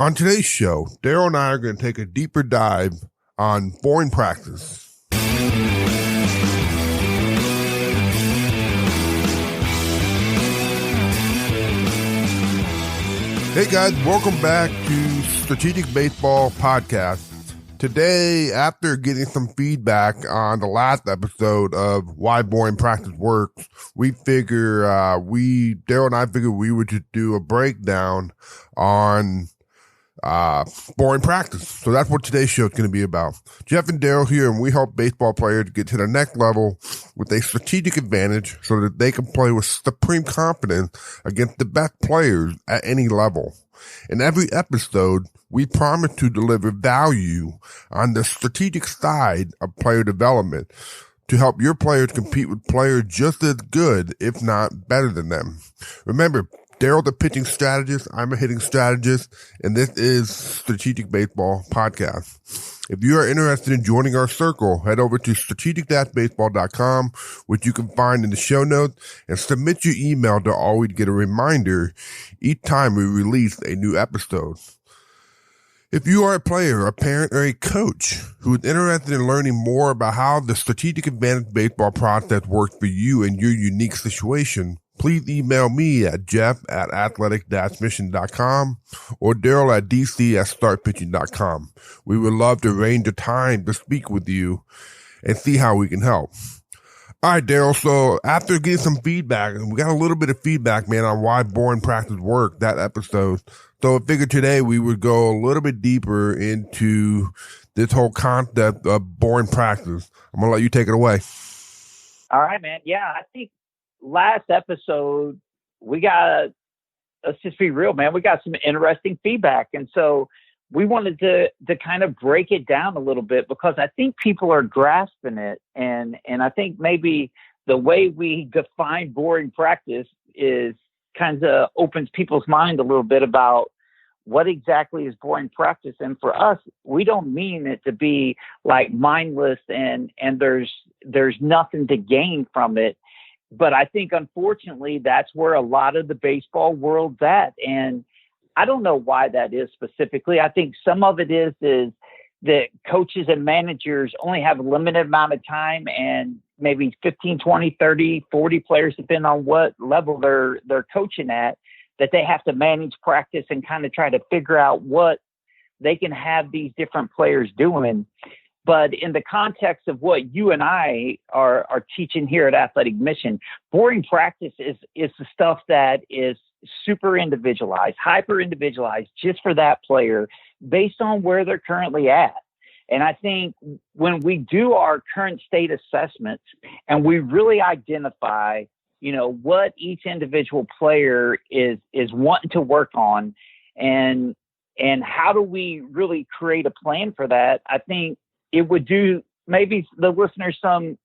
On today's show, Darrell and I are going to take a deeper dive on boring practice. Hey guys, welcome back to Strategic Baseball Podcast. Today, after getting some feedback on the last episode of Why Boring Practice Works, Darrell and I figured we would just do a breakdown on boring practice. So that's what today's show is going to be about. Geoff and Darrell here, and we help baseball players get to the next level with a strategic advantage so that they can play with supreme confidence against the best players at any level. In every episode, we promise to deliver value on the strategic side of player development to help your players compete with players just as good, if not better than them. Remember, Darrell's a pitching strategist, I'm a hitting strategist, and this is Strategic Baseball Podcast. If you are interested in joining our circle, head over to strategic-baseball.com, which you can find in the show notes, and submit your email to always get a reminder each time we release a new episode. If you are a player, a parent, or a coach who is interested in learning more about how the strategic advantage baseball process works for you in your unique situation, please email me at jeff@athletic-mission.com or Darrell at dc@startpitching.com. We would love to arrange a time to speak with you and see how we can help. All right, Darrell. So after getting some feedback, and we got a little bit of feedback, man, on why boring practice work, that episode. So I figured today we would go a little bit deeper into this whole concept of boring practice. I'm going to let you take it away. All right, man. Yeah, I think last episode, let's just be real, man. We got some interesting feedback. And so we wanted to kind of break it down a little bit because I think people are grasping it. And I think maybe the way we define boring practice is kind of opens people's mind a little bit about what exactly is boring practice. And for us, we don't mean it to be like mindless and there's nothing to gain from it. But I think, unfortunately, that's where a lot of the baseball world's at. And I don't know why that is specifically. I think some of it is that coaches and managers only have a limited amount of time and maybe 15, 20, 30, 40 players, depending on what level they're coaching at, that they have to manage practice and kind of try to figure out what they can have these different players doing. But in the context of what you and I are teaching here at Athletic Mission, boring practice is the stuff that is super individualized, hyper individualized just for that player based on where they're currently at. And I think when we do our current state assessments and we really identify, what each individual player is wanting to work on and how do we really create a plan for that, I think it would do maybe the listeners some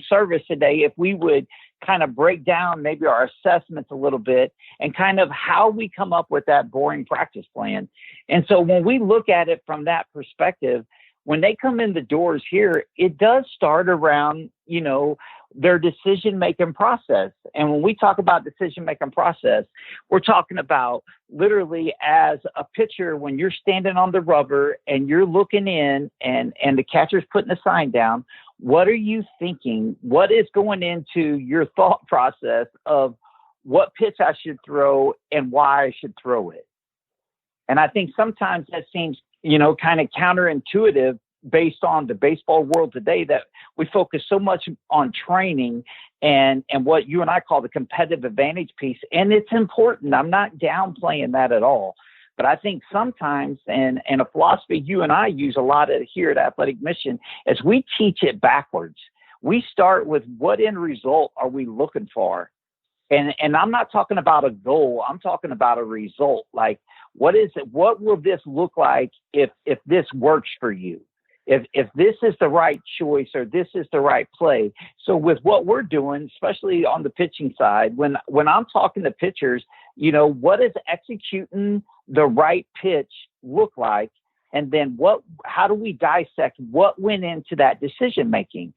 service today if we would kind of break down maybe our assessments a little bit and kind of how we come up with that boring practice plan. And so when we look at it from that perspective, when they come in the doors here, it does start around, their decision-making process. And when we talk about decision-making process, we're talking about literally as a pitcher, when you're standing on the rubber and you're looking in and the catcher's putting the sign down, what are you thinking? What is going into your thought process of what pitch I should throw and why I should throw it? And I think sometimes that seems, kind of counterintuitive based on the baseball world today, that we focus so much on training and what you and I call the competitive advantage piece. And it's important. I'm not downplaying that at all. But I think sometimes, and a philosophy you and I use a lot here at Athletic Mission, is we teach it backwards. We start with what end result are we looking for? And I'm not talking about a goal. I'm talking about a result. Like, what is it? What will this look like if this works for you? If this is the right choice or this is the right play. So with what we're doing, especially on the pitching side, when I'm talking to pitchers, what is executing the right pitch look like? And then how do we dissect what went into that decision making?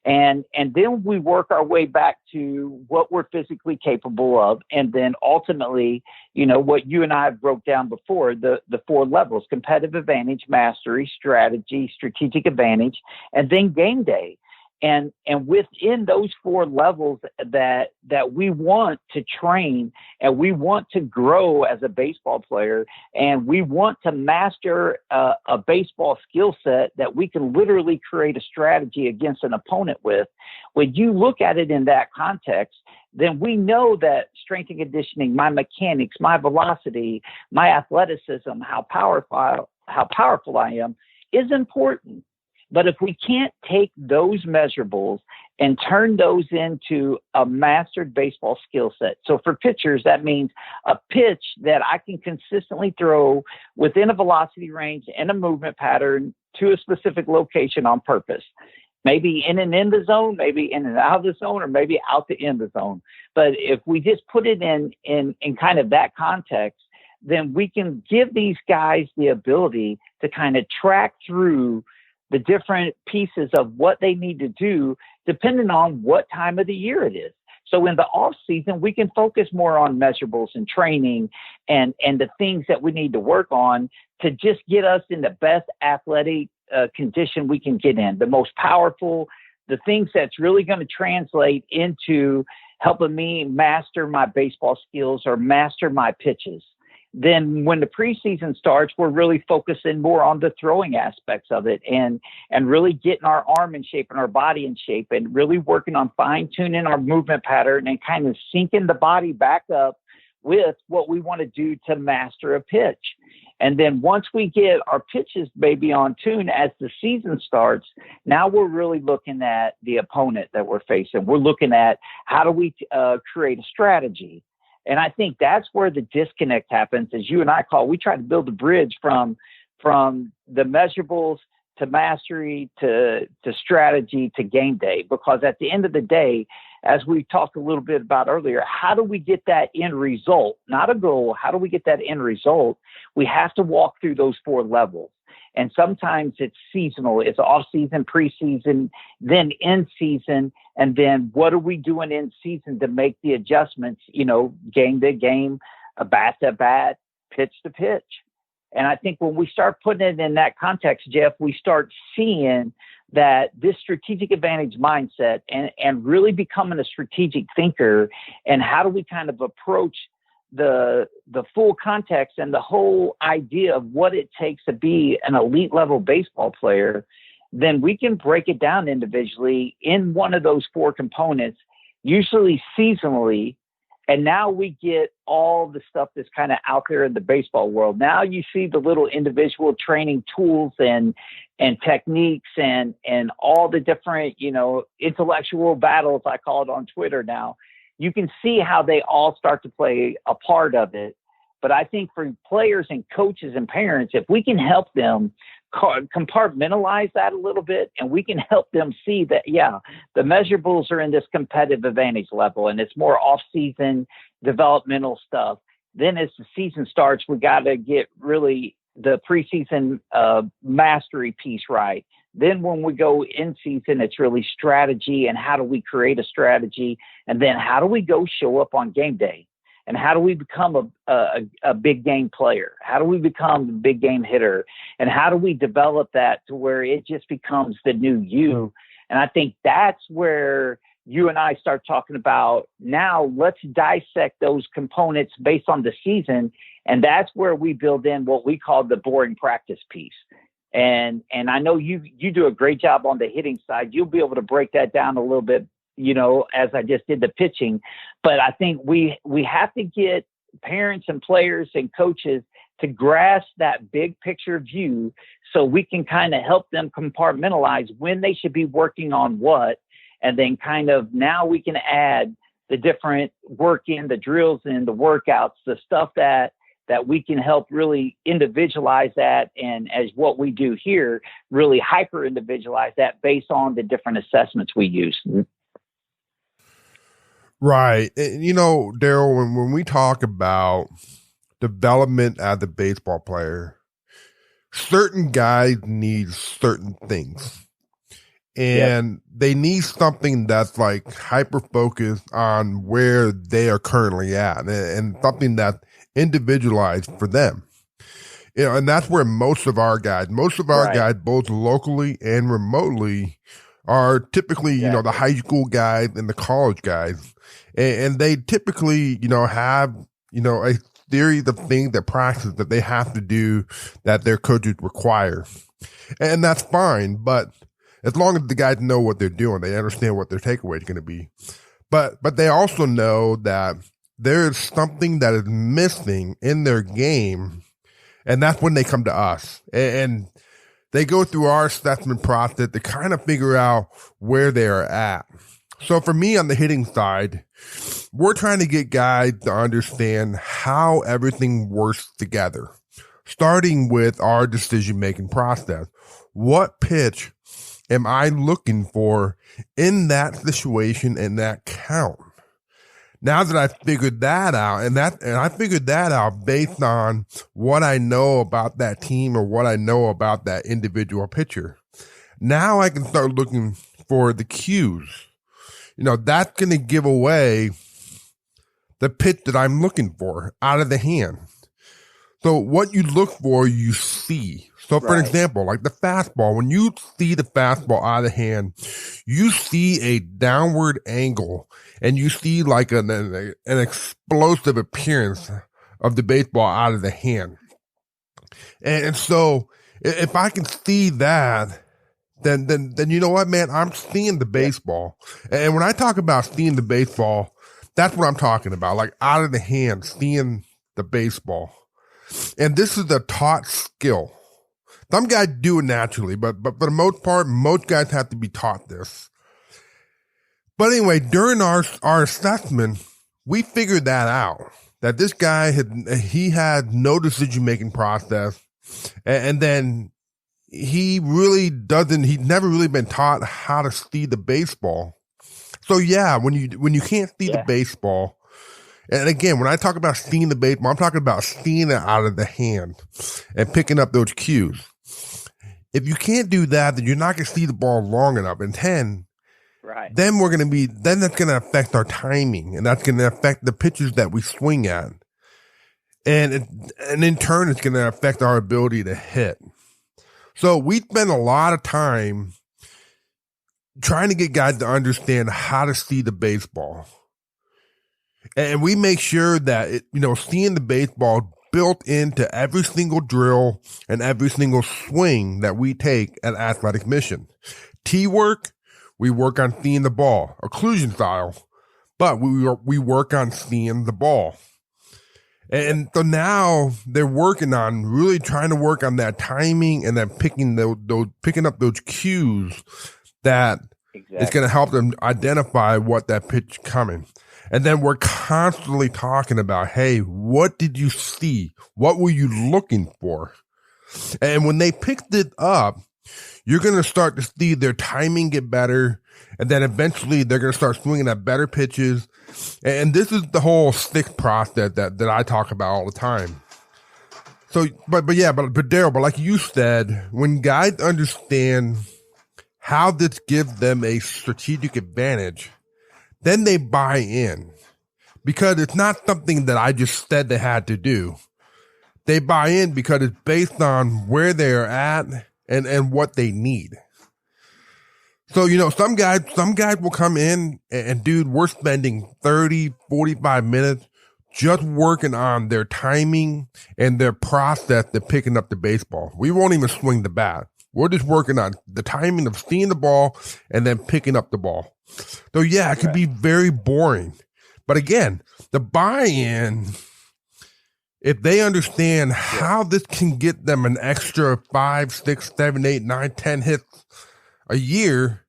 And then we work our way back to what we're physically capable of. And then ultimately, what you and I broke down before, the 4 levels: competitive advantage, mastery, strategy, strategic advantage, and then game day. And within those 4 levels that we want to train, and we want to grow as a baseball player, and we want to master a baseball skill set that we can literally create a strategy against an opponent with. When you look at it in that context, then we know that strength and conditioning, my mechanics, my velocity, my athleticism, how powerful I am, is important. But if we can't take those measurables and turn those into a mastered baseball skill set. So for pitchers, that means a pitch that I can consistently throw within a velocity range and a movement pattern to a specific location on purpose. Maybe in and in the zone, maybe in and out of the zone, or maybe out to in the zone. But if we just put it in kind of that context, then we can give these guys the ability to kind of track through the different pieces of what they need to do, depending on what time of the year it is. So in the off season, we can focus more on measurables and training and the things that we need to work on to just get us in the best athletic condition we can get in, the most powerful, the things that's really going to translate into helping me master my baseball skills or master my pitches. Then when the preseason starts, we're really focusing more on the throwing aspects of it and really getting our arm in shape and our body in shape and really working on fine tuning our movement pattern and kind of syncing the body back up with what we want to do to master a pitch. And then once we get our pitches maybe on tune as the season starts, now we're really looking at the opponent that we're facing. We're looking at how do we create a strategy. And I think that's where the disconnect happens, as you and I call. We try to build a bridge from the measurables to mastery to strategy to game day, because at the end of the day, as we talked a little bit about earlier, how do we get that end result? Not a goal. How do we get that end result? We have to walk through those 4 levels. And sometimes it's seasonal. It's off season, preseason, then in season. And then what are we doing in season to make the adjustments, game to game, bat to bat, pitch to pitch. And I think when we start putting it in that context, Geoff, we start seeing that this strategic advantage mindset and really becoming a strategic thinker, and how do we kind of approach the full context and the whole idea of what it takes to be an elite level baseball player, then we can break it down individually in one of those 4 components, usually seasonally. And now we get all the stuff that's kind of out there in the baseball world. Now you see the little individual training tools and techniques and all the different, intellectual battles, I call it on Twitter now. You can see how they all start to play a part of it. But I think for players and coaches and parents, if we can help them compartmentalize that a little bit, and we can help them see that, the measurables are in this competitive advantage level, and it's more off-season developmental stuff. Then as the season starts, we got to get really the preseason mastery piece right. Then when we go in season, it's really strategy and how do we create a strategy, and then how do we go show up on game day. And how do we become a big game player? How do we become a big game hitter? And how do we develop that to where it just becomes the new you? And I think that's where you and I start talking about, now let's dissect those components based on the season. And that's where we build in what we call the boring practice piece. And I know you do a great job on the hitting side. You'll be able to break that down a little bit, as I just did the pitching. But I think we have to get parents and players and coaches to grasp that big picture view so we can kind of help them compartmentalize when they should be working on what. And then kind of now we can add the different work in, the drills in, the workouts, the stuff that we can help really individualize that. And as what we do here, really hyper individualize that based on the different assessments we use. Right. And, Darrell, when we talk about development as a baseball player, certain guys need certain things. and they need something that's like hyper focused on where they are currently at, and something that's individualized for them. And that's where most of our guys, both locally and remotely, are typically, the high school guys and the college guys. And they typically, have, a series of things that practice that they have to do that their coaches require. And that's fine. But as long as the guys know what they're doing, they understand what their takeaway is going to be. But they also know that there is something that is missing in their game. And that's when they come to us. And they go through our assessment process to kind of figure out where they're at. So for me on the hitting side, we're trying to get guys to understand how everything works together, starting with our decision-making process. What pitch am I looking for in that situation and that count? Now that I figured that out, and I figured that out based on what I know about that team or what I know about that individual pitcher, now I can start looking for the cues. That's going to give away the pitch that I'm looking for out of the hand. So what you look for, you see. So for example, like the fastball, when you see the fastball out of the hand, you see a downward angle and you see like an explosive appearance of the baseball out of the hand. And so if I can see that, then you know what, man, I'm seeing the baseball. And when I talk about seeing the baseball, that's what I'm talking about, like out of the hand, seeing the baseball. And this is a taught skill. Some guys do it naturally, but for the most part, most guys have to be taught this. But anyway, during our assessment, we figured that out, that this guy had no decision-making process. And then he'd never really been taught how to see the baseball. So yeah, when you can't see the baseball, and again, when I talk about seeing the baseball, I'm talking about seeing it out of the hand and picking up those cues. If you can't do that, then you're not going to see the ball long enough. And then that's going to affect our timing, and that's going to affect the pitches that we swing at. And in turn, it's going to affect our ability to hit. So we spend a lot of time trying to get guys to understand how to see the baseball. And we make sure that, seeing the baseball built into every single drill and every single swing that we take at Athletic Mission. Tee work, we work on seeing the ball, occlusion style, but we work on seeing the ball. And so now they're working on really trying to work on that timing and then picking up those cues that is going to help them identify what that pitch coming. And then we're constantly talking about, hey, what did you see? What were you looking for? And when they picked it up, you're going to start to see their timing get better. And then eventually they're going to start swinging at better pitches. And this is the whole stick process that I talk about all the time. So, but Darrell, but like you said, when guys understand how this gives them a strategic advantage, then they buy in, because it's not something that I just said they had to do. They buy in because it's based on where they're at and what they need. So, some guys will come in and dude, we're spending 30, 45 minutes just working on their timing and their process to picking up the baseball. We won't even swing the bat. We're just working on the timing of seeing the ball and then picking up the ball. So yeah, it could be very boring. But again, the buy-in, if they understand how this can get them an extra 5, 6, 7, 8, 9, 10 hits a year,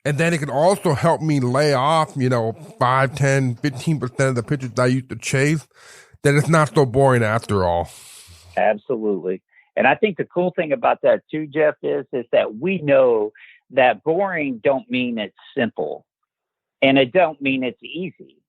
and then it can also help me lay off, 5, 10, 15% of the pitches I used to chase, then it's not so boring after all. Absolutely. And I think the cool thing about that too, Geoff, is that we know that boring don't mean it's simple, and it don't mean it's easy.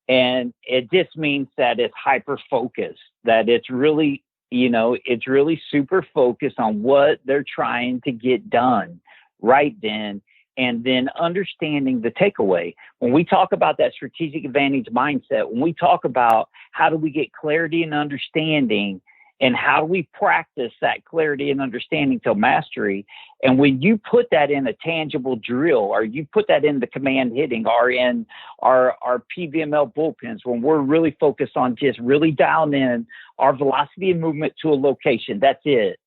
And it just means that it's hyper focused, that it's really, it's really super focused on what they're trying to get done right then, and then understanding the takeaway. When we talk about that strategic advantage mindset, when we talk about how do we get clarity and understanding, and how do we practice that clarity and understanding till mastery, and when you put that in a tangible drill, or you put that in the command hitting, or in our PVML bullpens, when we're really focused on just really dialing in our velocity and movement to a location, that's it.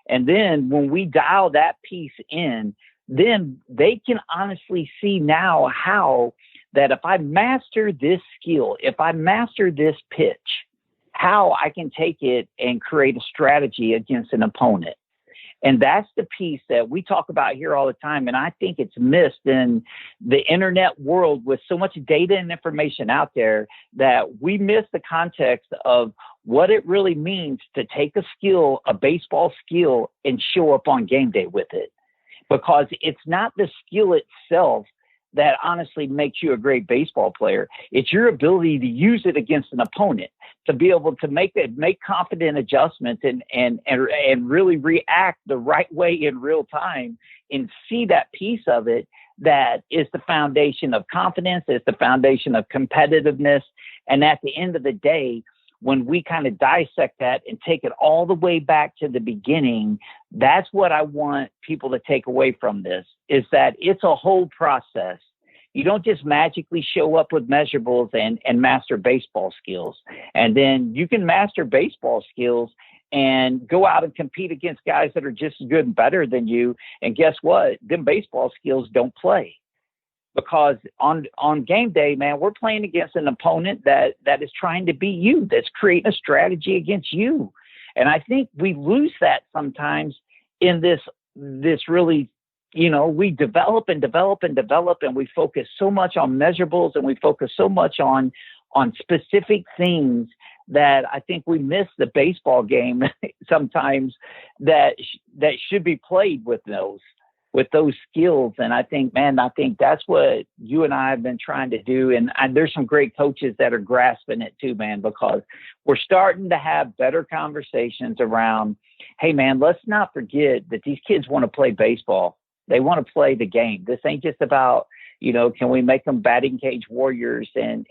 And then when we dial that piece in, then they can honestly see now how that if I master this skill, if I master this pitch, how I can take it and create a strategy against an opponent. And that's the piece that we talk about here all the time. And I think it's missed in the internet world with so much data and information out there, that we miss the context of what it really means to take a skill, a baseball skill, and show up on game day with it. Because it's not the skill itself that honestly makes you a great baseball player. It's your ability to use it against an opponent, to be able to make confident adjustments and really react the right way in real time, and see that piece of it that is the foundation of confidence, is the foundation of competitiveness. And at the end of the day, when we kind of dissect that and take it all the way back to the beginning, that's what I want people to take away from this, is that it's a whole process. You don't just magically show up with measurables and master baseball skills. And then you can master baseball skills and go out and compete against guys that are just as good and better than you. And guess what? Them baseball skills don't play. Because on game day, man, we're playing against an opponent that is trying to beat you, that's creating a strategy against you. And I think we lose that sometimes in this really, we develop, and we focus so much on measurables, and we focus so much on specific things that I think we miss the baseball game sometimes that should be played with those skills. And I think that's what you and I have been trying to do. And there's some great coaches that are grasping it too, man, because we're starting to have better conversations around, hey man, let's not forget that these kids want to play baseball. They want to play the game. This ain't just about, can we make them batting cage warriors and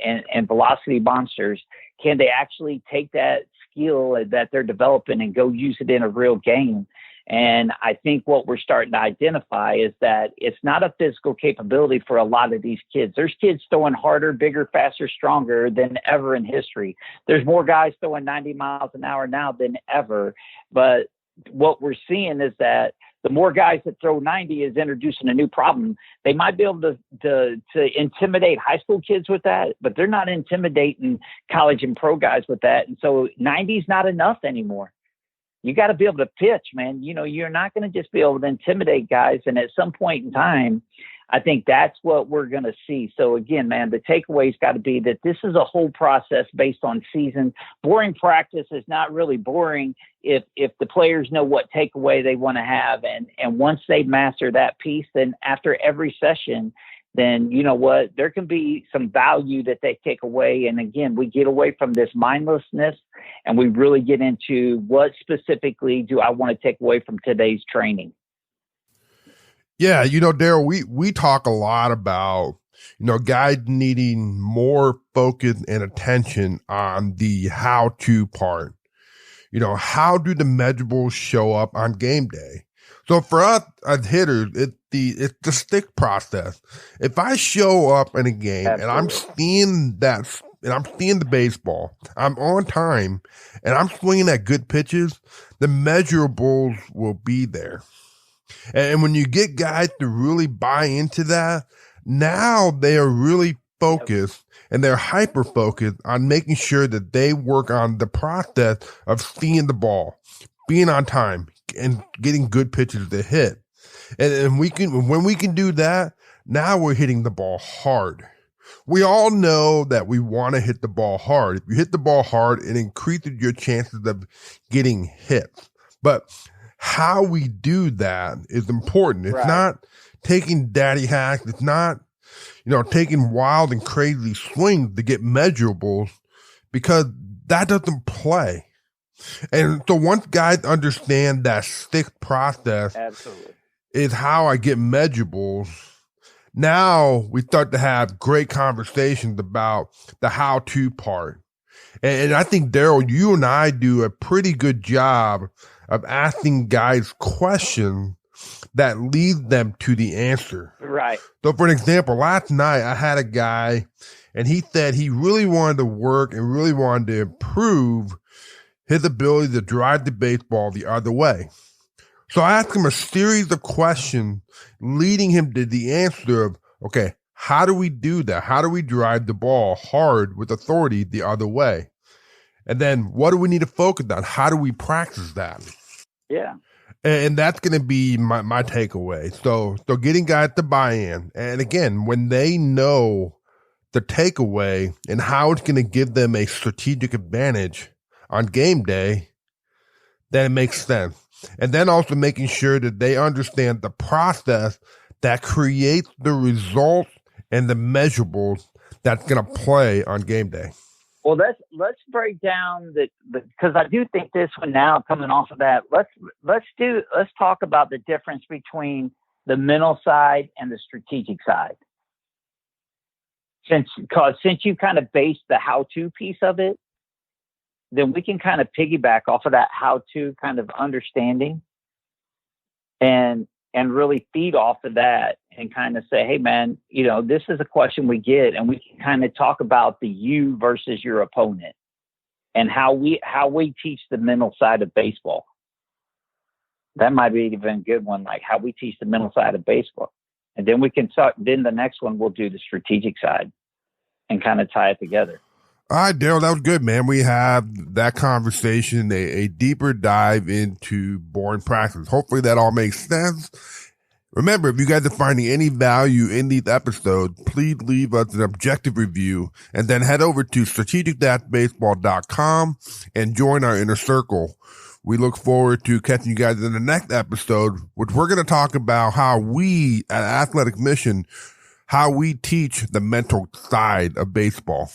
velocity monsters? Can they actually take that skill that they're developing and go use it in a real game? And I think what we're starting to identify is that it's not a physical capability for a lot of these kids. There's kids throwing harder, bigger, faster, stronger than ever in history. There's more guys throwing 90 miles an hour now than ever. But what we're seeing is that the more guys that throw 90 is introducing a new problem. They might be able to intimidate high school kids with that, but they're not intimidating college and pro guys with that. And so 90 is not enough anymore. You got to be able to pitch, man. You're not going to just be able to intimidate guys. And at some point in time, I think that's what we're going to see. So again, man, the takeaway's got to be that this is a whole process based on season. Boring practice is not really boring if the players know what takeaway they want to have. And once they master that piece, then after every session, then you know what, there can be some value that they take away. And again, we get away from this mindlessness and we really get into what specifically do I want to take away from today's training. Yeah, Darrell, we talk a lot about, guys needing more focus and attention on the how-to part. How do the measurables show up on game day? So for us as hitters, it's the stick process. If I show up in a game and I'm seeing the baseball, I'm on time, and I'm swinging at good pitches, the measurables will be there. And when you get guys to really buy into that, now they are really focused and they're hyper focused on making sure that they work on the process of seeing the ball, being on time, and getting good pitches to hit. And when we can do that, now we're hitting the ball hard. We all know that we want to hit the ball hard. If you hit the ball hard, it increases your chances of getting hits. But how we do that is important. It's not taking daddy hacks. It's not, taking wild and crazy swings to get measurables, because that doesn't play. And so once guys understand that stick process, absolutely, is how I get measurables. Now we start to have great conversations about the how-to part. And I think, Darrell, you and I do a pretty good job of asking guys questions that lead them to the answer. Right. So for an example, last night I had a guy and he said he really wanted to work and really wanted to improve his ability to drive the baseball the other way. So I asked him a series of questions leading him to the answer of, okay, how do we do that? How do we drive the ball hard with authority the other way? And then what do we need to focus on? How do we practice that? Yeah. And that's going to be my takeaway. So getting guys to buy in. And again, when they know the takeaway and how it's going to give them a strategic advantage on game day, then it makes sense. And then also making sure that they understand the process that creates the results and the measurables that's going to play on game day. Well, let's break down because I do think this one now coming off of that. Let's talk about the difference between the mental side and the strategic side. Since you kind of based the how-to piece of it, then we can kind of piggyback off of that how-to kind of understanding and really feed off of that and kind of say, hey man, this is a question we get, and we can kind of talk about the you versus your opponent and how we teach the mental side of baseball. That might be even a good one, like how we teach the mental side of baseball. And then we can start, then the next one we'll do the strategic side and kind of tie it together. All right, Darrell, that was good, man. We have that conversation, a deeper dive into boring practice. Hopefully that all makes sense. Remember, if you guys are finding any value in these episodes, please leave us an objective review and then head over to strategic-baseball.com and join our inner circle. We look forward to catching you guys in the next episode, which we're going to talk about how we at Athletic Mission, how we teach the mental side of baseball.